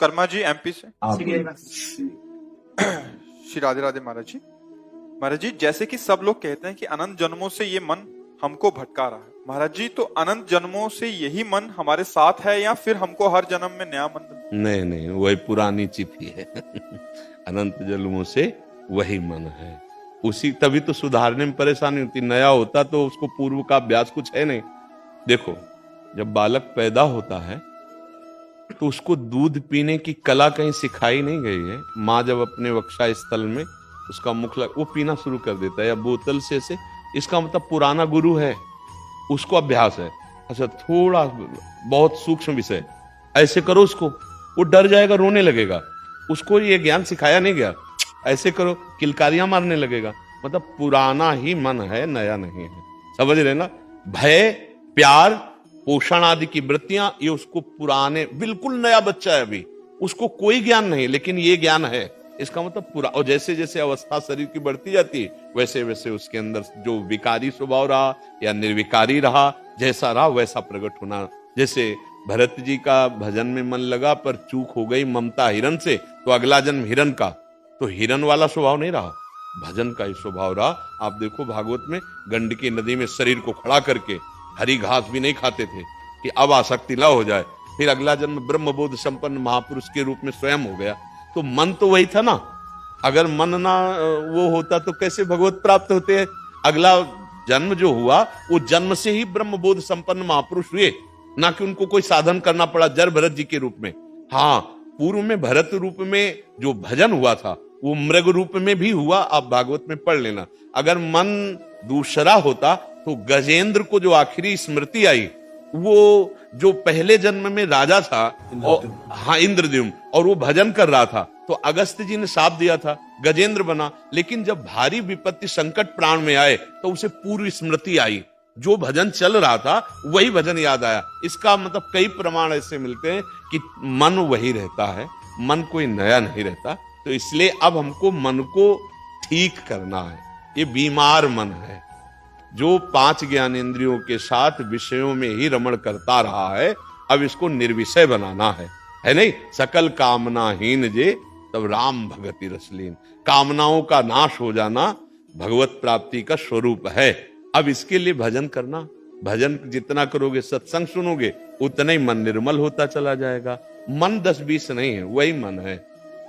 Vishwakarma ji MP से। श्री राधे राधे महाराज जी। महाराज जी, जैसे कि सब लोग कहते हैं कि अनंत जन्मों से ये मन हमको भटका रहा है, महाराज जी तो अनंत जन्मों से यही मन हमारे साथ है या फिर हमको हर जन्म में नया मन? नहीं नहीं, वही पुरानी चिट्ठी है। अनंत जन्मों से वही मन है, उसी तभी तो सुधारने में परेशानी होती। नया होता तो उसको पूर्व का अभ्यास कुछ है नहीं। देखो, जब बालक पैदा होता है तो उसको दूध पीने की कला कहीं सिखाई नहीं गई है। माँ जब अपने वक्षा स्थल में उसका मुख वो पीना शुरू कर देता है या बोतल से इसका मतलब पुराना गुरु है, उसको अभ्यास है। अच्छा, थोड़ा बहुत सूक्ष्म विषय, ऐसे करो उसको, वो डर जाएगा, रोने लगेगा, उसको ये ज्ञान सिखाया नहीं गया। ऐसे करो, किलकारियां मारने लगेगा। मतलब पुराना ही मन है, नया नहीं है। समझ रहे ना? भय, प्यार, पोषण आदि की वृत्तियां, ये उसको पुराने, बिल्कुल नया बच्चा है अभी, उसको कोई ज्ञान नहीं, लेकिन ये ज्ञान है। इसका मतलब पूरा। और जैसे जैसे अवस्था शरीर की बढ़ती जाती है, वैसे वैसे उसके अंदर जो विकारी स्वभाव रहा या निर्विकारी रहा, जैसा रहा वैसा प्रकट होना। जैसे भरत जी का भजन में मन लगा पर चूक हो गई ममता हिरन से, तो अगला जन्म हिरन का, तो हिरन वाला स्वभाव नहीं रहा, भजन का ही स्वभाव रहा। आप देखो भागवत में, गंडकी नदी में शरीर को खड़ा करके हरी घास भी नहीं खाते थे कि अब आसक्ति न हो जाए। फिर अगला जन्म ब्रह्मबोध संपन्न महापुरुष के रूप में स्वयं हो गया। तो मन तो वही था ना। अगर मन ना वो होता तो कैसे भगवत प्राप्त होते हैं? अगला जन्म जो हुआ वो जन्म से ही ब्रह्मबोध संपन्न महापुरुष हुए, ना कि उनको कोई साधन करना पड़ा जर भरत जी के रूप में। हाँ, पूर्व में भरत रूप में जो भजन हुआ था वो मृग रूप में भी हुआ। आप भागवत में पढ़ लेना। अगर मन दूसरा होता तो गजेंद्र को जो आखिरी स्मृति आई, वो जो पहले जन्म में राजा था, हाँ इंद्रद्युम्न, और वो भजन कर रहा था, तो अगस्त्य जी ने शाप दिया था, गजेंद्र बना। लेकिन जब भारी विपत्ति संकट प्राण में आए तो उसे पूर्व स्मृति आई, जो भजन चल रहा था वही भजन याद आया। इसका मतलब कई प्रमाण ऐसे मिलते हैं कि मन वही रहता है, मन कोई नया नहीं रहता। तो इसलिए अब हमको मन को ठीक करना है। ये बीमार मन है जो 5 ज्ञानेंद्रियों के साथ विषयों में ही रमण करता रहा है, अब इसको निर्विषय बनाना है नहीं? सकल कामनाहीन जे तब राम भगति रसलीन। कामनाओं का नाश हो जाना भगवत प्राप्ति का स्वरूप है। अब इसके लिए भजन करना, भजन जितना करोगे, सत्संग सुनोगे, उतना ही मन निर्मल होता चला जाएगा। मन 10-20 नहीं है, वही मन है।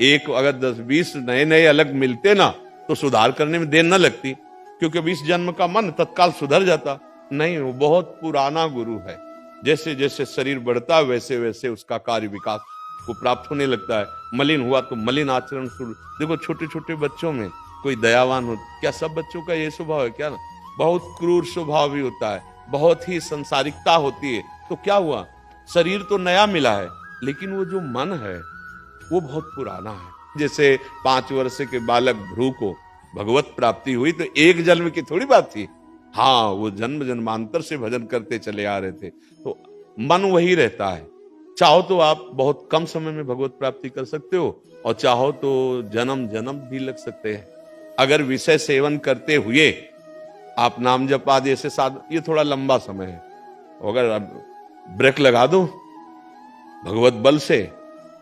एक अगर 10-20 नए नए अलग मिलते ना तो सुधार करने में देर न लगती, क्योंकि 20 जन्म का मन तत्काल सुधर जाता। नहीं, वो बहुत पुराना गुरु है। जैसे जैसे शरीर बढ़ता है वैसे वैसे उसका कार्य विकास को प्राप्त होने लगता है। मलिन हुआ तो मलिन आचरण शुरू। देखो छोटे छोटे बच्चों में कोई दयावान हो, क्या सब बच्चों का ये स्वभाव है? क्या ना, बहुत क्रूर स्वभाव भी होता है, बहुत ही संसारिकता होती है। तो क्या हुआ? शरीर तो नया मिला है, लेकिन वो जो मन है वो बहुत पुराना है। जैसे 5 वर्ष के बालक भ्रू को भगवत प्राप्ति हुई तो एक जन्म की थोड़ी बात थी। हाँ, वो जन्म जन्मांतर से भजन करते चले आ रहे थे। तो मन वही रहता है। चाहो तो आप बहुत कम समय में भगवत प्राप्ति कर सकते हो, और चाहो तो जन्म जन्म भी लग सकते हैं। अगर विषय सेवन करते हुए आप नाम जप आदि ऐसे साध, ये थोड़ा लंबा समय है। अगर आप ब्रेक लगा दो भगवत बल से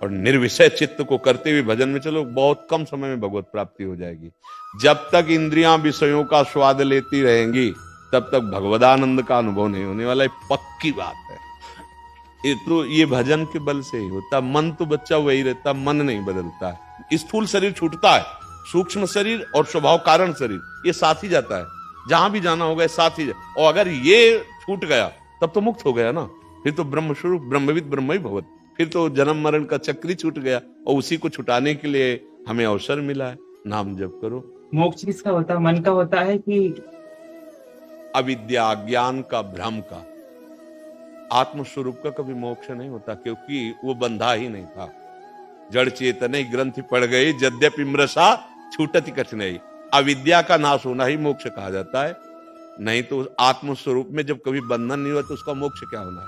और निर्विषय चित्त को करते हुए भजन में चलो, बहुत कम समय में भगवत प्राप्ति हो जाएगी। जब तक इंद्रियां विषयों का स्वाद लेती रहेंगी तब तक भगवदानंद का अनुभव नहीं होने वाला, पक्की बात है। ये तो ये भजन के बल से ही होता। मन तो बच्चा वही रहता, मन नहीं बदलता है। स्थूल शरीर छूटता है, सूक्ष्म शरीर और स्वभाव कारण शरीर ये साथ ही जाता है। जहां भी जाना होगा साथ ही और अगर ये छूट गया तब तो मुक्त हो गया ना। फिर तो ब्रह्म स्वरूप ब्रह्मविद ब्रह्म ही भवत। फिर तो जन्म मरण का चक्र ही छूट गया, और उसी को छुटाने के लिए हमें अवसर मिला है। नाम जप करो। मोक्ष किसका होता है? मन का होता है कि अविद्या ज्ञान का, भ्रम का? आत्मस्वरूप का कभी मोक्ष नहीं होता, क्योंकि वो बंधा ही नहीं था। जड़ चेतन ग्रंथि पड़ गई यद्यपि मृषा छूटति कठिनाई। अविद्या का नाश होना ही मोक्ष कहा जाता है। नहीं तो आत्मस्वरूप में जब कभी बंधन नहीं हुआ तो उसका मोक्ष क्या होना है?